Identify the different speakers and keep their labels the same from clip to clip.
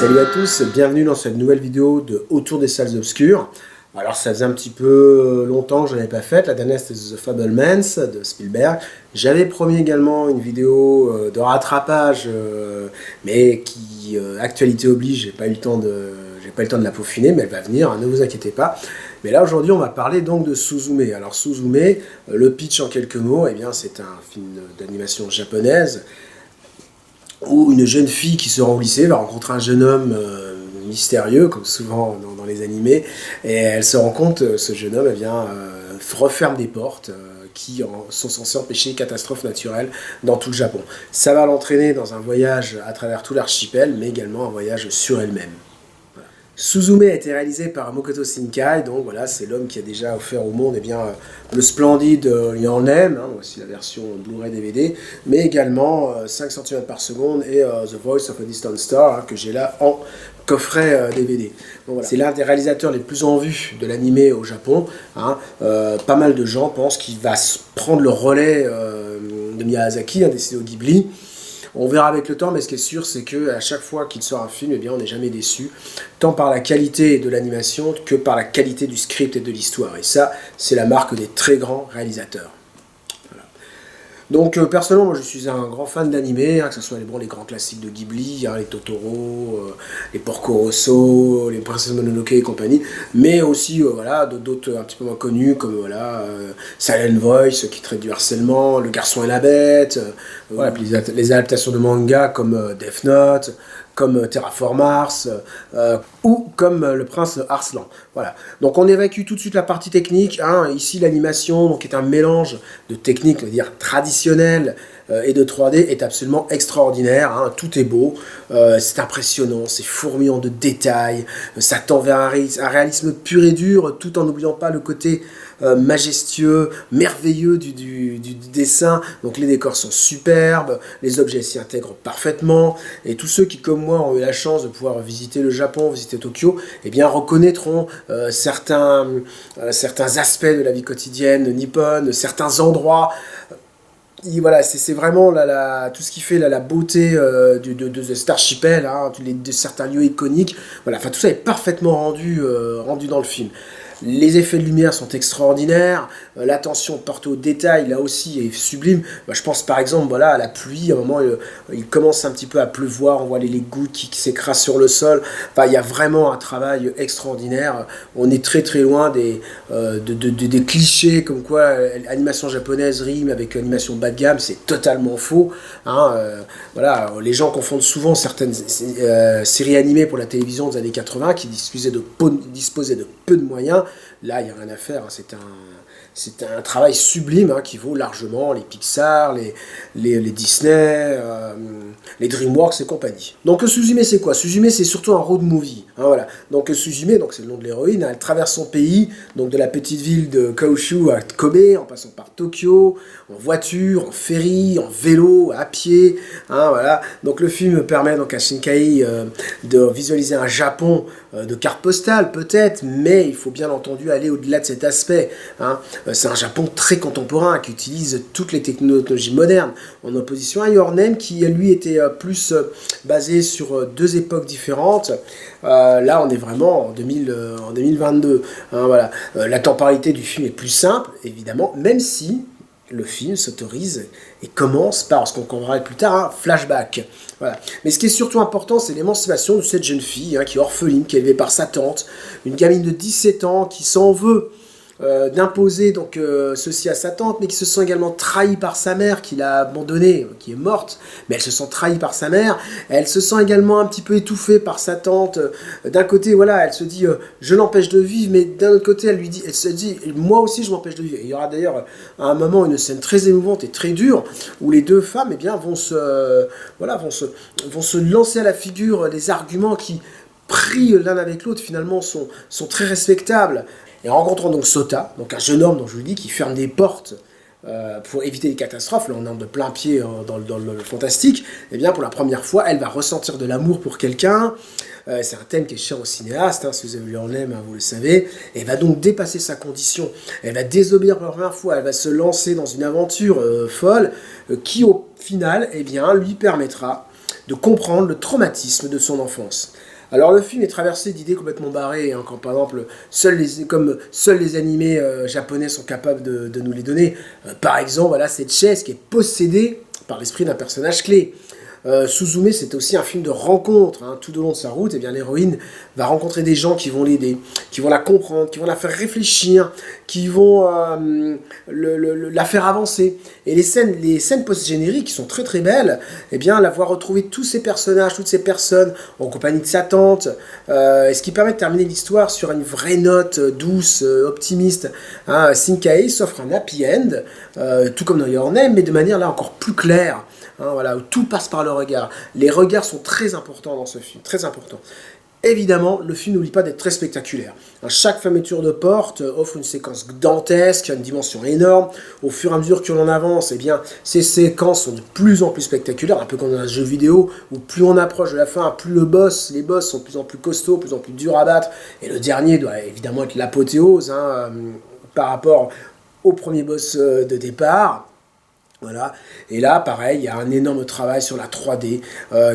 Speaker 1: Salut à tous, bienvenue dans cette nouvelle vidéo de Autour des salles obscures. Alors ça faisait un petit peu longtemps que je n'avais pas faite, la dernière c'était The Fabelmans de Spielberg. J'avais promis également une vidéo de rattrapage, mais qui, actualité oblige, j'ai pas eu le temps de la peaufiner, mais elle va venir, hein, ne vous inquiétez pas. Mais là aujourd'hui on va parler donc de Suzume. Alors Suzume, le pitch en quelques mots, eh bien c'est un film d'animation japonaise, où une jeune fille qui se rend au lycée va rencontrer un jeune homme mystérieux, comme souvent dans les animés, et elle se rend compte, ce jeune homme referme des portes qui sont censées empêcher les catastrophes naturelles dans tout le Japon. Ça va l'entraîner dans un voyage à travers tout l'archipel, mais également un voyage sur elle-même. Suzume a été réalisé par Makoto Shinkai, donc voilà, c'est l'homme qui a déjà offert au monde le splendide Your Name, voici la version Blu-ray DVD, mais également 5 cm par seconde et The Voice of a Distant Star, que j'ai là en coffret DVD. Donc, voilà. C'est l'un des réalisateurs les plus en vue de l'animé au Japon. Pas mal de gens pensent qu'il va prendre le relais de Miyazaki, des studios Ghibli. On verra avec le temps, mais ce qui est sûr, c'est qu'à chaque fois qu'il sort un film, eh bien, on n'est jamais déçu, tant par la qualité de l'animation que par la qualité du script et de l'histoire. Et ça, c'est la marque des très grands réalisateurs. Voilà. Donc, personnellement, moi, je suis un grand fan d'animé, que ce soit les grands classiques de Ghibli, les Totoro, les Porco Rosso, les Princesses Mononoke et compagnie, mais aussi d'autres un petit peu moins connus, comme Silent Voice, qui traite du harcèlement, Le Garçon et la Bête, puis les adaptations de manga comme Death Note, comme Terraform Mars, ou comme Le Prince Arslan. Voilà. Donc on évacue tout de suite la partie technique. Ici l'animation, qui est un mélange de techniques, on va dire, traditionnelles et de 3D, est absolument extraordinaire. Tout est beau, c'est impressionnant, c'est fourmillant de détails, ça tend vers un réalisme pur et dur, tout en n'oubliant pas le côté majestueux, merveilleux du dessin. Donc les décors sont superbes, les objets s'y intègrent parfaitement, et tous ceux qui, comme moi, ont eu la chance de pouvoir visiter le Japon, visiter Tokyo, eh bien reconnaîtront certains aspects de la vie quotidienne nippone, certains endroits. Et voilà, c'est vraiment tout ce qui fait la beauté de cet archipel, de certains lieux iconiques. Voilà, tout ça est parfaitement rendu dans le film. Les effets de lumière sont extraordinaires, l'attention portée aux détails là aussi est sublime. Je pense par exemple à la pluie, à un moment il commence un petit peu à pleuvoir, on voit les gouttes qui s'écrasent sur le sol. Il y a vraiment un travail extraordinaire. On est très très loin des clichés comme quoi l'animation japonaise rime avec l'animation bas de gamme, c'est totalement faux. Les gens confondent souvent certaines séries animées pour la télévision des années 80 qui disposaient de peu de moyens. Là, il n'y a rien à faire, c'est un travail sublime qui vaut largement les Pixar, les Disney, les DreamWorks et compagnie. Donc Suzume, c'est quoi? Suzume, c'est surtout un road movie. Voilà. Donc Suzume, c'est le nom de l'héroïne, elle traverse son pays, donc de la petite ville de Kyushu à Kobe, en passant par Tokyo, en voiture, en ferry, en vélo, à pied. Voilà. Donc le film permet donc à Shinkai de visualiser un Japon de carte postale peut-être, mais il faut bien entendu aller au-delà de cet aspect. C'est un Japon très contemporain qui utilise toutes les technologies modernes, en opposition à Your Name qui lui était plus basé sur deux époques différentes. Là on est vraiment en 2022. Voilà. La temporalité du film est plus simple évidemment, même si le film s'autorise et commence par, ce qu'on comprendra plus tard, un flashback. Voilà. Mais ce qui est surtout important, c'est l'émancipation de cette jeune fille qui est orpheline, qui est élevée par sa tante, une gamine de 17 ans qui s'en veut d'imposer donc ceci à sa tante, mais qui se sent également trahie par sa mère, qui l'a abandonnée, qui est morte, mais elle se sent trahie par sa mère. Elle se sent également un petit peu étouffée par sa tante. D'un côté, elle se dit je l'empêche de vivre, mais d'un autre côté, elle se dit moi aussi je m'empêche de vivre. Et il y aura d'ailleurs à un moment une scène très émouvante et très dure où les deux femmes vont se lancer à la figure les arguments qui, pris l'un avec l'autre, finalement sont très respectables. Et en rencontrant donc Sota, donc un jeune homme dont je vous dis qui ferme des portes pour éviter les catastrophes, là on entre de plein pied dans le fantastique, et bien pour la première fois elle va ressentir de l'amour pour quelqu'un. C'est un thème qui est cher au cinéaste, si vous avez vu En Aime, vous le savez. Et elle va donc dépasser sa condition, elle va désobéir pour la première fois, elle va se lancer dans une aventure folle qui au final lui permettra de comprendre le traumatisme de son enfance. Alors le film est traversé d'idées complètement barrées, hein, quand par exemple seuls les animés japonais sont capables de nous les donner. Par exemple, voilà cette chaise qui est possédée par l'esprit d'un personnage clé. Suzume, c'est aussi un film de rencontre, hein. Tout au long de sa route, eh bien, l'héroïne va rencontrer des gens qui vont l'aider, qui vont la comprendre, qui vont la faire réfléchir, qui vont la faire avancer. Et les scènes post-génériques, qui sont très très belles, eh bien, la voir retrouver tous ces personnages, toutes ces personnes, en compagnie de sa tante, ce qui permet de terminer l'histoire sur une vraie note douce, optimiste. Hein. Shinkai s'offre un happy end, tout comme dans Your Name, mais de manière là encore plus claire. Hein, voilà, où tout passe par le regard. Les regards sont très importants dans ce film, très importants. Évidemment, le film n'oublie pas d'être très spectaculaire. Chaque fermeture de porte offre une séquence dantesque, une dimension énorme. Au fur et à mesure que l'on avance, eh bien, ces séquences sont de plus en plus spectaculaires, un peu comme dans un jeu vidéo, où plus on approche de la fin, plus les boss sont de plus en plus costauds, de plus en plus durs à battre. Et le dernier doit évidemment être l'apothéose, hein, par rapport au premier boss de départ. Voilà. Et là, pareil, il y a un énorme travail sur la 3D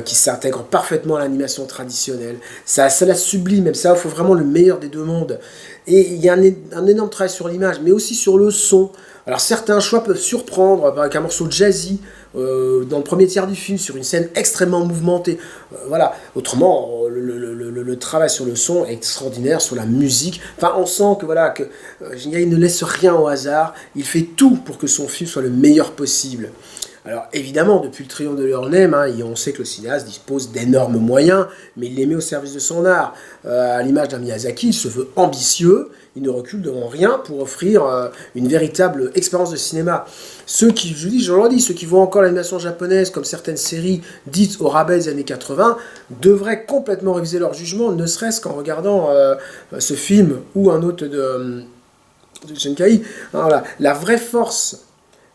Speaker 1: qui s'intègre parfaitement à l'animation traditionnelle. Ça la sublime, même ça offre vraiment le meilleur des deux mondes. Et il y a un énorme travail sur l'image, mais aussi sur le son. Alors certains choix peuvent surprendre, avec un morceau jazzy dans le premier tiers du film, sur une scène extrêmement mouvementée. Voilà. Autrement, le travail sur le son est extraordinaire, sur la musique. Enfin, on sent que voilà, que il ne laisse rien au hasard. Il fait tout pour que son film soit le meilleur possible. Alors évidemment, depuis le triomphe de Your Name, hein, on sait que le cinéaste dispose d'énormes moyens, mais il les met au service de son art. À l'image d'un Miyazaki, il se veut ambitieux, il ne recule devant rien pour offrir une véritable expérience de cinéma. Ceux qui, je leur dis, ceux qui voient encore l'animation japonaise comme certaines séries dites au rabais des années 80, devraient complètement réviser leur jugement, ne serait-ce qu'en regardant ce film ou un autre de Shinkai. Voilà. La vraie force,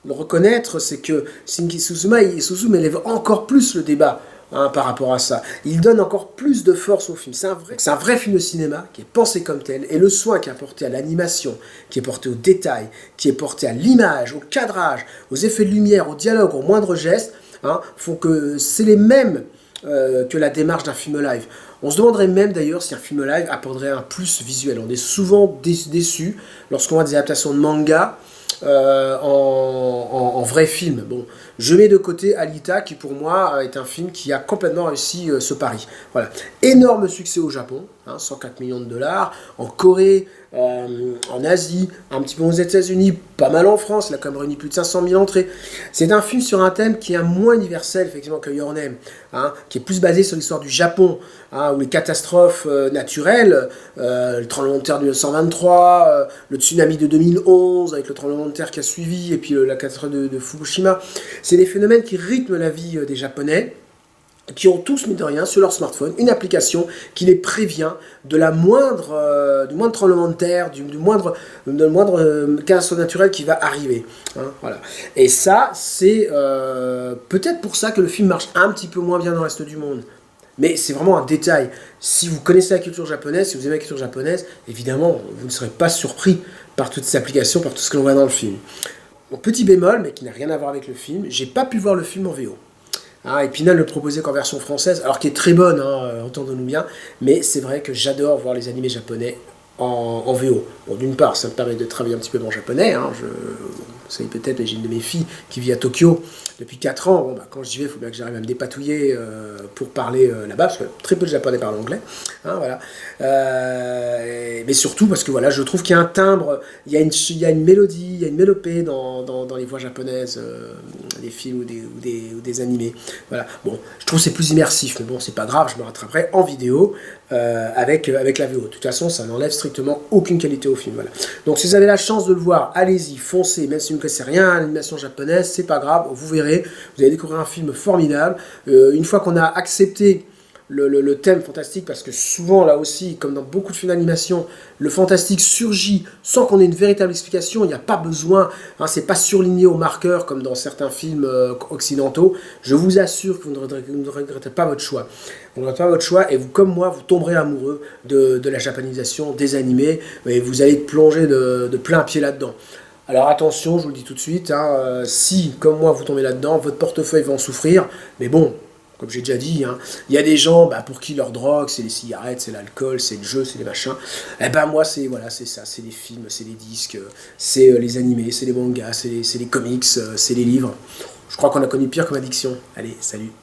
Speaker 1: le reconnaître, c'est que Shinki Suzume élève encore plus le débat, hein, par rapport à ça. Il donne encore plus de force au film. C'est un vrai film de cinéma qui est pensé comme tel, et le soin qui est apporté à l'animation, qui est porté au détail, qui est porté à l'image, au cadrage, aux effets de lumière, au dialogue, aux moindres gestes, hein, font que c'est les mêmes que la démarche d'un film live. On se demanderait même d'ailleurs si un film live apporterait un plus visuel. On est souvent déçu lorsqu'on voit des adaptations de manga en vrai film. Bon, je mets de côté Alita, qui pour moi est un film qui a complètement réussi ce pari. Voilà. Énorme succès au Japon, hein, 104 millions de dollars, en Corée, en Asie, un petit peu aux États-Unis, pas mal en France, il a quand même réuni plus de 500 000 entrées. C'est un film sur un thème qui est moins universel effectivement que Your Name, hein, qui est plus basé sur l'histoire du Japon, hein, où les catastrophes naturelles, le tremblement de terre de 1923, le tsunami de 2011 avec le tremblement de terre qui a suivi, et puis la catastrophe de Fukushima, c'est des phénomènes qui rythment la vie des Japonais, qui ont tous, mine de rien, sur leur smartphone, une application qui les prévient de du moindre tremblement de terre, du moindre catastrophe naturelle qui va arriver. Hein, voilà. Et ça, c'est peut-être pour ça que le film marche un petit peu moins bien dans le reste du monde. Mais c'est vraiment un détail. Si vous connaissez la culture japonaise, si vous aimez la culture japonaise, évidemment, vous ne serez pas surpris par toutes ces applications, par tout ce que l'on voit dans le film. Mon petit bémol, mais qui n'a rien à voir avec le film, j'ai pas pu voir le film en VO. Hein, Épinal le proposait qu'en version française, alors qui est très bonne, hein, entendons-nous bien, mais c'est vrai que j'adore voir les animés japonais en VO. Bon, d'une part, ça me permet de travailler un petit peu mon japonais, hein, vous savez peut-être, mais j'ai une de mes filles qui vit à Tokyo depuis 4 ans. Bon, bah, quand j'y vais, il faut bien que j'arrive à me dépatouiller pour parler là-bas, parce que très peu de japonais parlent anglais. Hein, voilà. Mais surtout parce que voilà, je trouve qu'il y a un timbre, il y a une mélodie, il y a une mélopée dans les voix japonaises, des films ou des animés. Voilà. Bon, je trouve que c'est plus immersif, mais bon, c'est pas grave, je me rattraperai en vidéo avec la VO. De toute façon, ça n'enlève strictement aucune qualité au film. Voilà. Donc si vous avez la chance de le voir, allez-y, foncez, même si vous ne connaissez rien à l'animation japonaise, c'est pas grave, vous verrez, vous allez découvrir un film formidable. Une fois qu'on a accepté le thème fantastique, parce que souvent là aussi, comme dans beaucoup de films d'animation, le fantastique surgit sans qu'on ait une véritable explication, il n'y a pas besoin, hein, c'est pas surligné au marqueur comme dans certains films occidentaux. Je vous assure que vous ne regretterez pas votre choix. Vous ne regretterez pas votre choix, et vous, comme moi, vous tomberez amoureux de la japanisation, des animés, et vous allez plonger de plein pied là-dedans. Alors attention, je vous le dis tout de suite, hein, si, comme moi, vous tombez là-dedans, votre portefeuille va en souffrir, mais bon, comme j'ai déjà dit, hein. Il y a des gens pour qui leur drogue, c'est les cigarettes, c'est l'alcool, c'est le jeu, c'est les machins. Et ben moi, c'est voilà, c'est ça, c'est les films, c'est les disques, c'est les animés, c'est les mangas, c'est les comics, c'est les livres. Je crois qu'on a connu pire comme addiction. Allez, salut.